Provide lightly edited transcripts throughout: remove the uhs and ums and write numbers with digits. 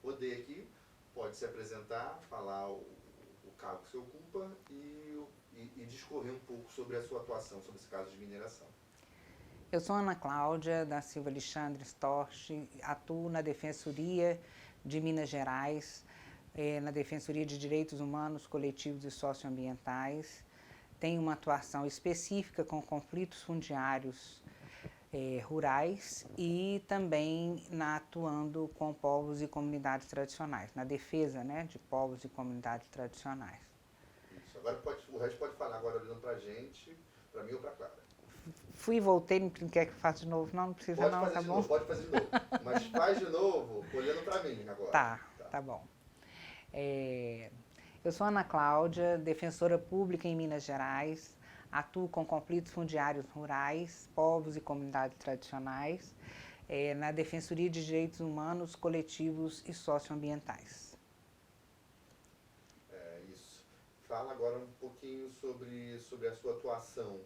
poder aqui, pode se apresentar, falar o cargo que você ocupa e discorrer um pouco sobre a sua atuação, sobre esse caso de mineração. Eu sou Ana Cláudia da Silva Alexandre Storch, atuo na Defensoria de Minas Gerais, na Defensoria de Direitos Humanos, Coletivos e Socioambientais. Tenho uma atuação específica com conflitos fundiários rurais e também atuando com povos e comunidades tradicionais, na defesa, né, de povos e comunidades tradicionais. Isso. Agora o resto pode falar agora olhando para a gente, para mim ou para a Clara. Fui e voltei, não quer que faça de novo? Não, não precisa Pode não, fazer tá de bom? novo, pode fazer de novo. Mas faz de novo olhando para mim agora. Tá bom. Eu sou Ana Cláudia, defensora pública em Minas Gerais, atuo com conflitos fundiários rurais, povos e comunidades tradicionais, na Defensoria de Direitos Humanos, Coletivos e Socioambientais. Isso. Fala agora um pouquinho sobre a sua atuação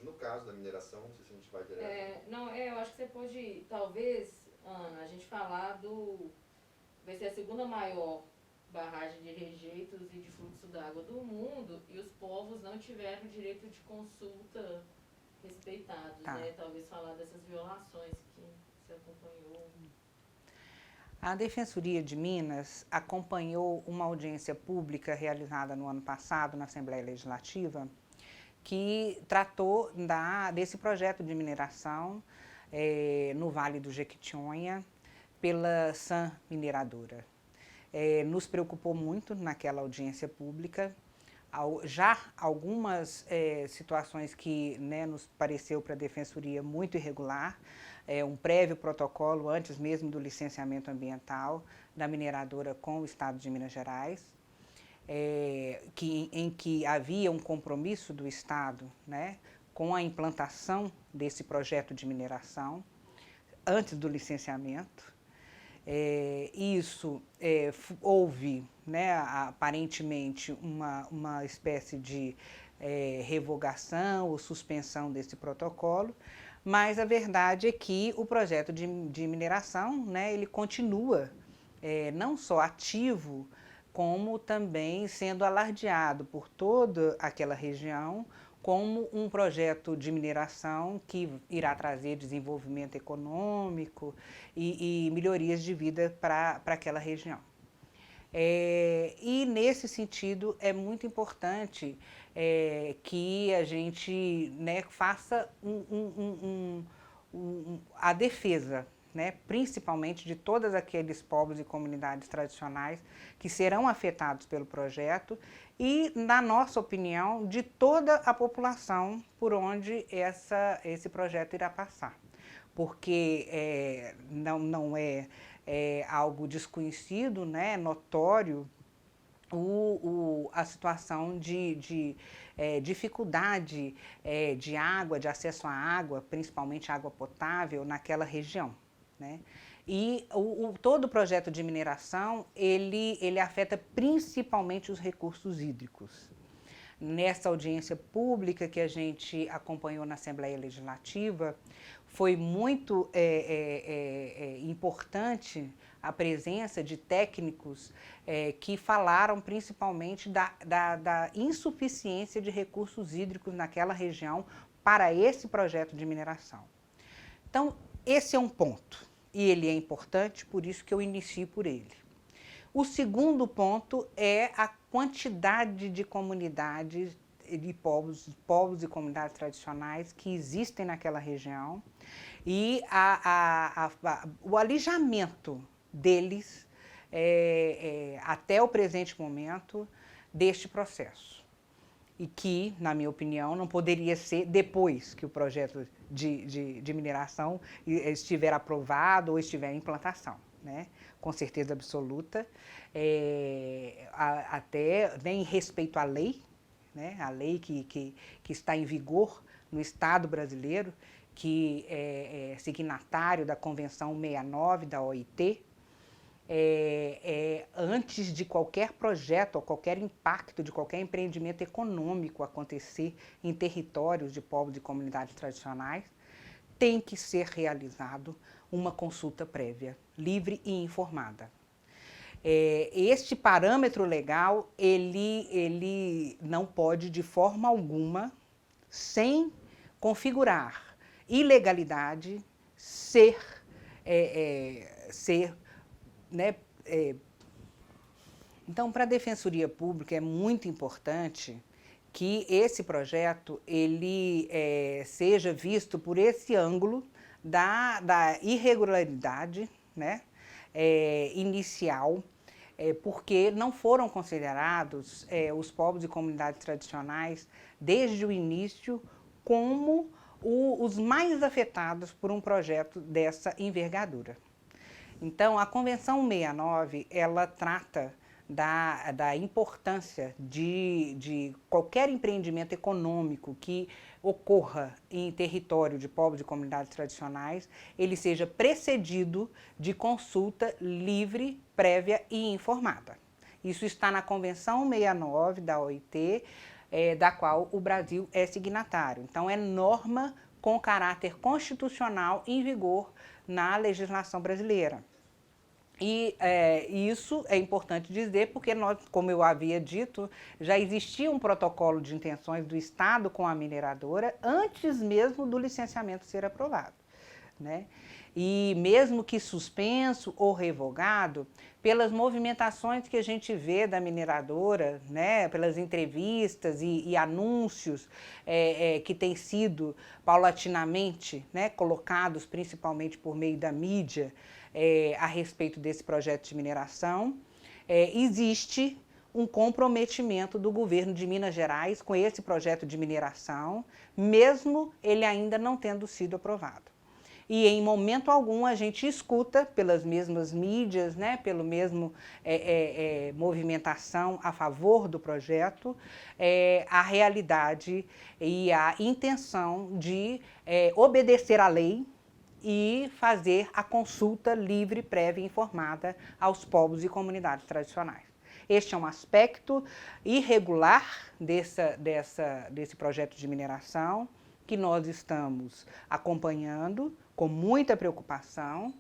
no caso da mineração, não sei se a gente vai direto. Eu acho que você pode, talvez, Ana, a gente falar vai ser a segunda maior barragem de rejeitos e de fluxo d'água do mundo e os povos não tiveram direito de consulta respeitados, né? Talvez falar dessas violações que você acompanhou. A Defensoria de Minas acompanhou uma audiência pública realizada no ano passado na Assembleia Legislativa que tratou desse projeto de mineração no Vale do Jequitinhonha pela SAM Mineradora. Nos preocupou muito naquela audiência pública, já algumas situações que nos pareceu para a Defensoria muito irregular, um prévio protocolo antes mesmo do licenciamento ambiental da mineradora com o Estado de Minas Gerais, em que havia um compromisso do Estado com a implantação desse projeto de mineração antes do licenciamento. Houve, aparentemente, uma espécie de revogação ou suspensão desse protocolo, mas a verdade é que o projeto de mineração, ele continua não só ativo, como também sendo alardeado por toda aquela região como um projeto de mineração que irá trazer desenvolvimento econômico e melhorias de vida para aquela região. E nesse sentido é muito importante que a gente faça a defesa, principalmente de todos aqueles povos e comunidades tradicionais que serão afetados pelo projeto e, na nossa opinião, de toda a população por onde esse projeto irá passar. Porque não é algo desconhecido, notório, a situação de dificuldade de água, de acesso à água, principalmente água potável, naquela região. E todo o projeto de mineração, ele afeta principalmente os recursos hídricos. Nessa audiência pública que a gente acompanhou na Assembleia Legislativa, foi muito importante a presença de técnicos que falaram principalmente da insuficiência de recursos hídricos naquela região para esse projeto de mineração. Então, esse é um ponto, e ele é importante, por isso que eu inicio por ele. O segundo ponto é a quantidade de comunidades de povos e comunidades tradicionais que existem naquela região e o alijamento deles até o presente momento deste processo. E que, na minha opinião, não poderia ser depois que o projeto de mineração estiver aprovado ou estiver em implantação, com certeza absoluta, até em respeito à lei, a lei que está em vigor no Estado brasileiro, que é signatário da Convenção 69 da OIT, antes de qualquer projeto ou qualquer impacto de qualquer empreendimento econômico acontecer em territórios de povos e comunidades tradicionais, tem que ser realizado uma consulta prévia, livre e informada. Este parâmetro legal, ele não pode, de forma alguma, sem configurar ilegalidade, né? Então, para a Defensoria Pública é muito importante que esse projeto ele seja visto por esse ângulo da irregularidade, né, inicial, porque não foram considerados os povos e comunidades tradicionais desde o início como os mais afetados por um projeto dessa envergadura. Então, a Convenção 69, ela trata da importância de qualquer empreendimento econômico que ocorra em território de povos e comunidades tradicionais, ele seja precedido de consulta livre, prévia e informada. Isso está na Convenção 69 da OIT, da qual o Brasil é signatário. Então, é norma com caráter constitucional em vigor na legislação brasileira. E isso é importante dizer porque nós, como eu havia dito, já existia um protocolo de intenções do Estado com a mineradora antes mesmo do licenciamento ser aprovado, né? E mesmo que suspenso ou revogado, pelas movimentações que a gente vê da mineradora, né, pelas entrevistas e anúncios que têm sido paulatinamente, né, colocados principalmente por meio da mídia, a respeito desse projeto de mineração, existe um comprometimento do governo de Minas Gerais com esse projeto de mineração, mesmo ele ainda não tendo sido aprovado. E em momento algum a gente escuta pelas mesmas mídias, né, pelo mesmo movimentação a favor do projeto, a realidade e a intenção de obedecer à lei e fazer a consulta livre, prévia e informada aos povos e comunidades tradicionais. Este é um aspecto irregular desse projeto de mineração que nós estamos acompanhando com muita preocupação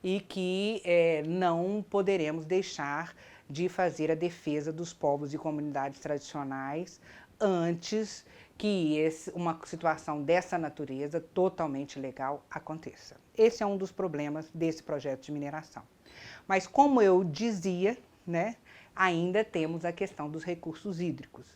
e que não poderemos deixar de fazer a defesa dos povos e comunidades tradicionais antes que uma situação dessa natureza, totalmente legal, aconteça. Esse é um dos problemas desse projeto de mineração. Mas como eu dizia, né, ainda temos a questão dos recursos hídricos.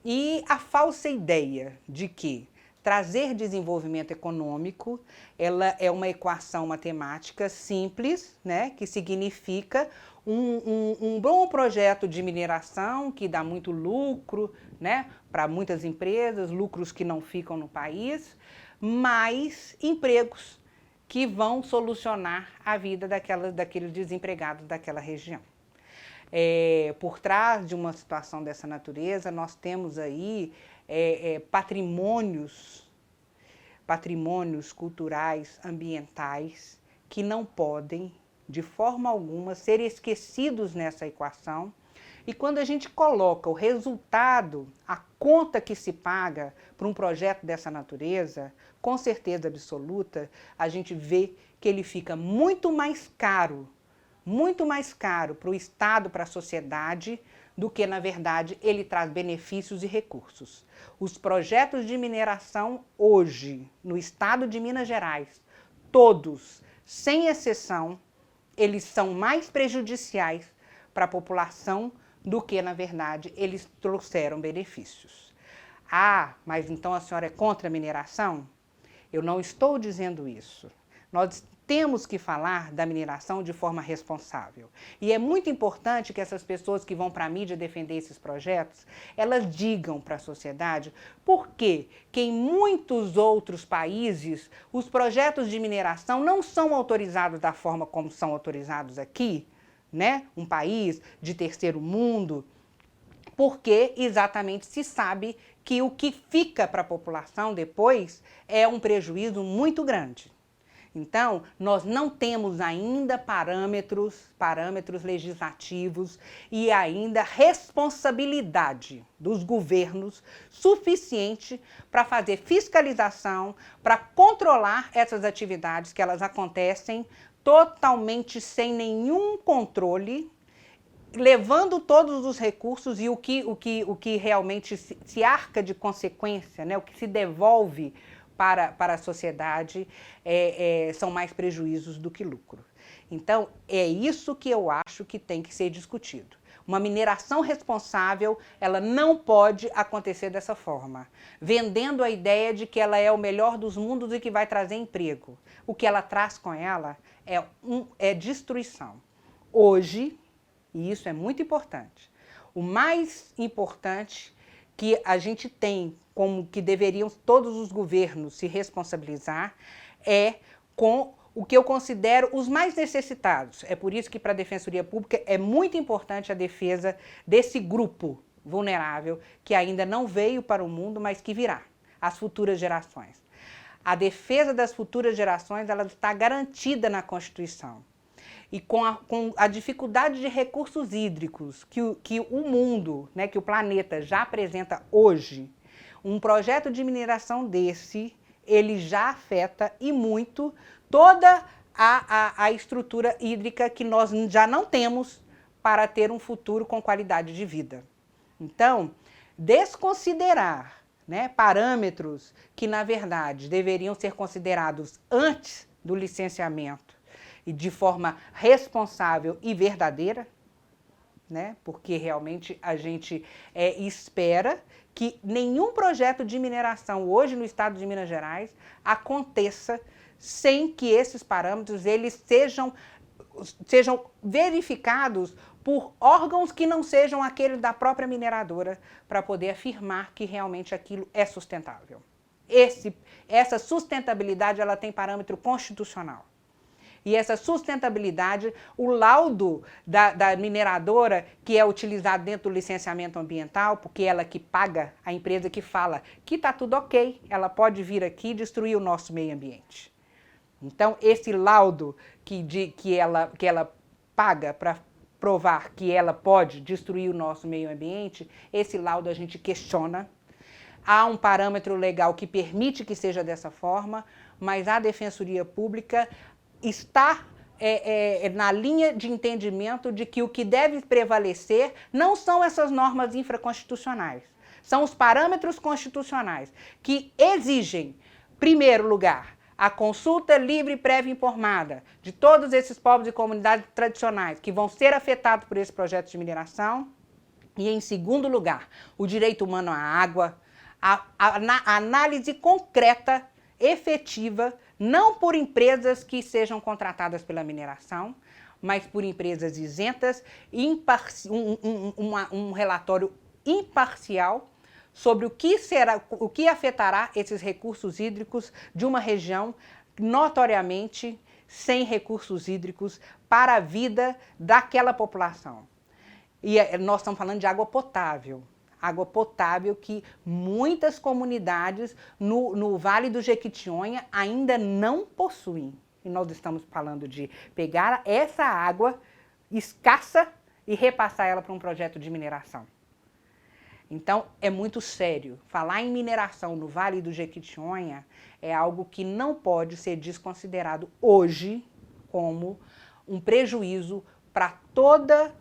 E a falsa ideia de que trazer desenvolvimento econômico, ela é uma equação matemática simples, né, que significa um bom projeto de mineração que dá muito lucro, né, para muitas empresas, lucros que não ficam no país, mais empregos que vão solucionar a vida daqueles desempregados daquela região. Por trás de uma situação dessa natureza, nós temos aí patrimônios culturais, ambientais, que não podem, de forma alguma, ser esquecidos nessa equação. E quando a gente coloca o resultado, a conta que se paga para um projeto dessa natureza, com certeza absoluta, a gente vê que ele fica muito mais caro para o Estado, para a sociedade, do que, na verdade, ele traz benefícios e recursos. Os projetos de mineração hoje, no estado de Minas Gerais, todos, sem exceção, eles são mais prejudiciais para a população do que, na verdade, eles trouxeram benefícios. Ah, mas então a senhora é contra a mineração? Eu não estou dizendo isso. Nós temos que falar da mineração de forma responsável. E é muito importante que essas pessoas que vão para a mídia defender esses projetos, elas digam para a sociedade por que em muitos outros países os projetos de mineração não são autorizados da forma como são autorizados aqui, né? Um país de terceiro mundo, porque exatamente se sabe que o que fica para a população depois é um prejuízo muito grande. Então, nós não temos ainda parâmetros legislativos e ainda responsabilidade dos governos suficiente para fazer fiscalização, para controlar essas atividades que elas acontecem totalmente sem nenhum controle, levando todos os recursos e o que realmente se arca de consequência, né, o que se devolve para a sociedade são mais prejuízos do que lucro. Então, é isso que eu acho que tem que ser discutido. Uma mineração responsável, ela não pode acontecer dessa forma, vendendo a ideia de que ela é o melhor dos mundos e que vai trazer emprego. O que ela traz com ela é destruição. Hoje, e isso é muito importante, o mais importante que a gente tem, como que deveriam todos os governos se responsabilizar, é com o que eu considero os mais necessitados. É por isso que para a Defensoria Pública é muito importante a defesa desse grupo vulnerável que ainda não veio para o mundo, mas que virá, as futuras gerações. A defesa das futuras gerações, ela está garantida na Constituição. E com a dificuldade de recursos hídricos que o mundo, né, que o planeta já apresenta hoje, um projeto de mineração desse, ele já afeta e muito toda a estrutura hídrica que nós já não temos para ter um futuro com qualidade de vida. Então, desconsiderar, né, parâmetros que, na verdade, deveriam ser considerados antes do licenciamento, e de forma responsável e verdadeira, né? Porque realmente a gente espera que nenhum projeto de mineração hoje no estado de Minas Gerais aconteça sem que esses parâmetros eles sejam verificados por órgãos que não sejam aqueles da própria mineradora para poder afirmar que realmente aquilo é sustentável. Essa sustentabilidade ela tem parâmetro constitucional. E essa sustentabilidade, o laudo da mineradora, que é utilizado dentro do licenciamento ambiental, porque ela que paga, a empresa que fala que está tudo ok, ela pode vir aqui e destruir o nosso meio ambiente. Então, esse laudo que ela paga para provar que ela pode destruir o nosso meio ambiente, esse laudo a gente questiona. Há um parâmetro legal que permite que seja dessa forma, mas a Defensoria Pública está na linha de entendimento de que o que deve prevalecer não são essas normas infraconstitucionais, são os parâmetros constitucionais que exigem, em primeiro lugar, a consulta livre, prévia e informada de todos esses povos e comunidades tradicionais que vão ser afetados por esse projeto de mineração e, em segundo lugar, o direito humano à água, a análise concreta, efetiva, não por empresas que sejam contratadas pela mineração, mas por empresas isentas, um relatório imparcial sobre o que afetará esses recursos hídricos de uma região notoriamente sem recursos hídricos para a vida daquela população. E nós estamos falando de água potável que muitas comunidades no Vale do Jequitinhonha ainda não possuem. E nós estamos falando de pegar essa água escassa e repassar ela para um projeto de mineração. Então, é muito sério. Falar em mineração no Vale do Jequitinhonha é algo que não pode ser desconsiderado hoje como um prejuízo para toda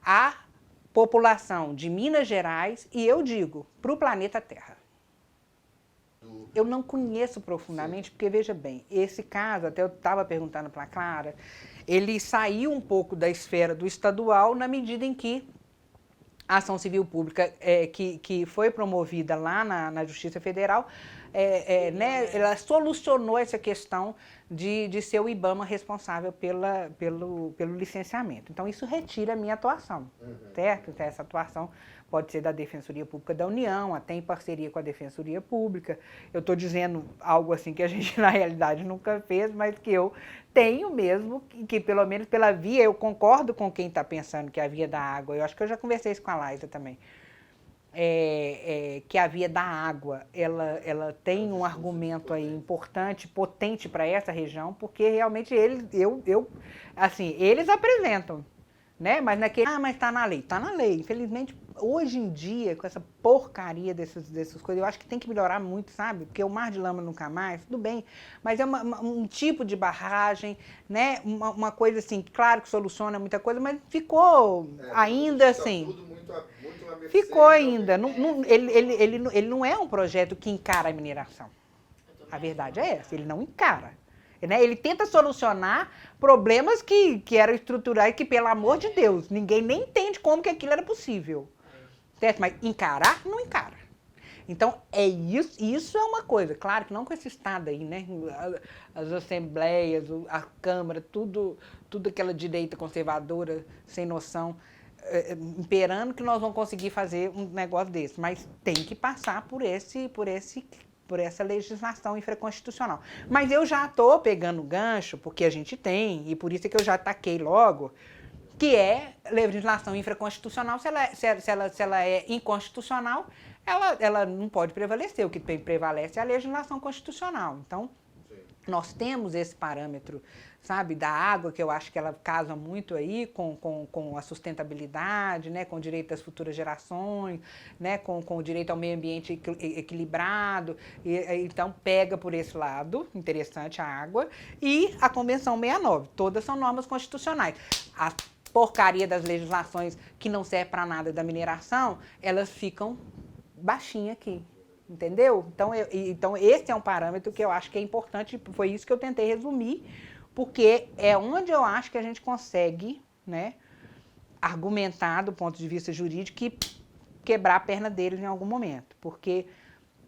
a população de Minas Gerais e, eu digo, para o planeta Terra. Eu não conheço profundamente, porque, veja bem, esse caso, até eu estava perguntando para a Clara, ele saiu um pouco da esfera do estadual na medida em que a ação civil pública que foi promovida lá na Justiça Federal, né, ela solucionou essa questão de ser o IBAMA responsável pelo licenciamento. Então, isso retira a minha atuação, certo? Então, essa atuação pode ser da Defensoria Pública da União, até em parceria com a Defensoria Pública. Eu estou dizendo algo assim que a gente, na realidade, nunca fez, mas que eu tenho mesmo, que pelo menos pela via, eu concordo com quem está pensando que é a via da água. Eu acho que eu já conversei isso com a Laísa também. que a via da água, ela tem um argumento aí importante, potente para essa região, porque realmente eles apresentam, né? Mas mas está na lei. Está na lei. Infelizmente, hoje em dia, com essa porcaria dessas coisas, eu acho que tem que melhorar muito, sabe? Porque o Mar de Lama Nunca Mais, tudo bem, mas é um tipo de barragem, né? Uma coisa assim, claro que soluciona muita coisa, mas ficou ainda assim. Tudo muito na mercê, ficou ainda. Ele não é um projeto que encara a mineração. A verdade é essa, ele não encara. Né? Ele tenta solucionar problemas que eram estruturais, que, pelo amor de Deus, ninguém nem entende como que aquilo era possível. Certo? Mas encarar, não encara. Então, isso é uma coisa. Claro que não com esse Estado aí, né? As assembleias, a Câmara, tudo aquela direita conservadora, sem noção, imperando, que nós vamos conseguir fazer um negócio desse. Mas tem que passar por essa legislação infraconstitucional. Mas eu já estou pegando gancho, porque a gente tem, e por isso é que eu já ataquei logo, que é legislação infraconstitucional. Se ela é inconstitucional, ela não pode prevalecer. O que prevalece é a legislação constitucional. Então, nós temos esse parâmetro, sabe, da água, que eu acho que ela casa muito aí com a sustentabilidade, né, com o direito das futuras gerações, né, com o direito ao meio ambiente equilibrado. Então, pega por esse lado, interessante, a água, e a Convenção 69. Todas são normas constitucionais. A porcaria das legislações que não serve para nada da mineração, elas ficam baixinhas aqui. Entendeu? Então, esse é um parâmetro que eu acho que é importante, foi isso que eu tentei resumir, porque é onde eu acho que a gente consegue, né, argumentar do ponto de vista jurídico e quebrar a perna deles em algum momento. Porque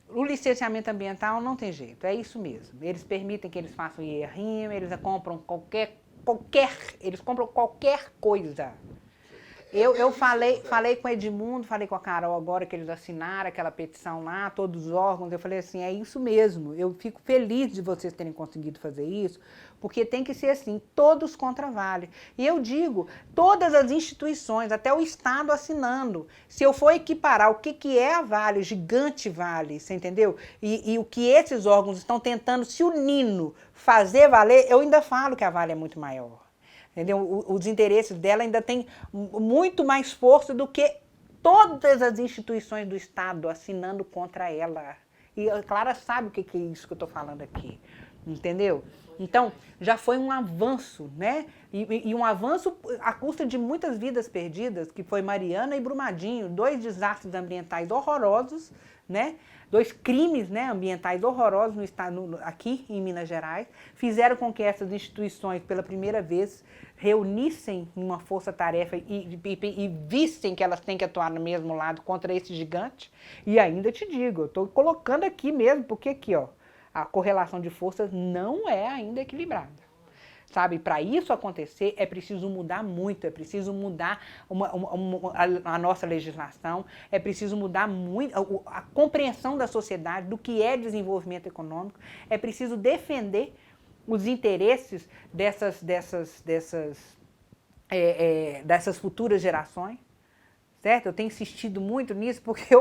o licenciamento ambiental não tem jeito, é isso mesmo. Eles permitem que eles façam IRM, eles compram qualquer coisa. Eu falei com o Edmundo, falei com a Carol agora que eles assinaram aquela petição lá, todos os órgãos, eu falei assim, é isso mesmo, eu fico feliz de vocês terem conseguido fazer isso, porque tem que ser assim, todos contra a Vale. E eu digo, todas as instituições, até o Estado assinando, se eu for equiparar o que é a Vale, o gigante Vale, você entendeu? E o que esses órgãos estão tentando se unindo, fazer valer, eu ainda falo que a Vale é muito maior. Entendeu? Os interesses dela ainda têm muito mais força do que todas as instituições do Estado assinando contra ela. E a Clara sabe o que é isso que eu estou falando aqui. Entendeu? Então, já foi um avanço, né? E um avanço à custa de muitas vidas perdidas, que foi Mariana e Brumadinho, 2 desastres ambientais horrorosos, né? 2 crimes, né, ambientais horrorosos no estado, aqui em Minas Gerais, fizeram com que essas instituições, pela primeira vez, reunissem uma força-tarefa e vissem que elas têm que atuar no mesmo lado contra esse gigante. E ainda te digo, eu estou colocando aqui mesmo, porque aqui, ó, a correlação de forças não é ainda equilibrada. Sabe, para isso acontecer é preciso mudar muito, é preciso mudar a nossa legislação, é preciso mudar muito a compreensão da sociedade do que é desenvolvimento econômico, é preciso defender os interesses dessas futuras gerações, certo? Eu tenho insistido muito nisso porque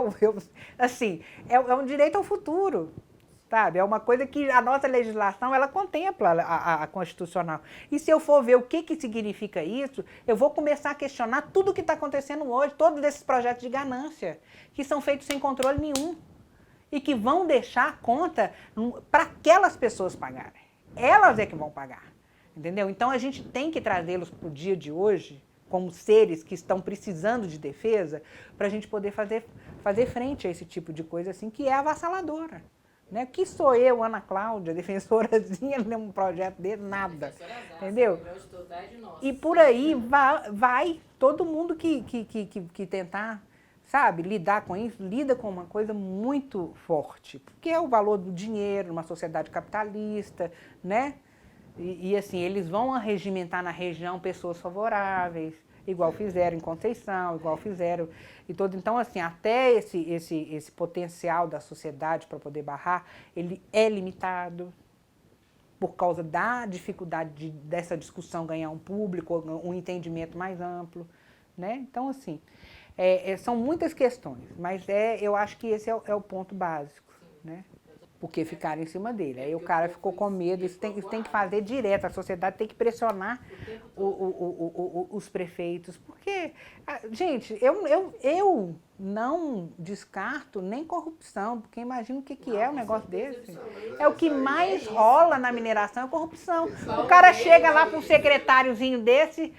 assim, é um direito ao futuro. Sabe? É uma coisa que a nossa legislação, ela contempla a constitucional. E se eu for ver o que significa isso, eu vou começar a questionar tudo o que está acontecendo hoje, todos esses projetos de ganância, que são feitos sem controle nenhum e que vão deixar a conta para aquelas pessoas pagarem. Elas é que vão pagar, entendeu? Então, a gente tem que trazê-los para o dia de hoje, como seres que estão precisando de defesa, para a gente poder fazer frente a esse tipo de coisa assim, que é avassaladora. Né? Que sou eu, Ana Cláudia, defensorazinha, num projeto dele, nada. Entendeu? E por aí vai todo mundo que tentar, sabe, lidar com isso, lida com uma coisa muito forte, porque é o valor do dinheiro numa sociedade capitalista, né? E assim, eles vão regimentar na região pessoas favoráveis, igual fizeram em Conceição, igual fizeram e todo. Então, assim, até esse potencial da sociedade para poder barrar, ele é limitado por causa da dificuldade dessa discussão ganhar um público, um entendimento mais amplo, né? Então, assim, São muitas questões, mas eu acho que esse é o ponto básico, né? Porque ficaram em cima dele. Aí o cara ficou com medo, isso tem que fazer direto, a sociedade tem que pressionar os prefeitos. Porque, gente, eu não descarto nem corrupção, porque imagina o que é um negócio desse. É o que mais rola na mineração, é corrupção. O cara chega lá para um secretáriozinho desse,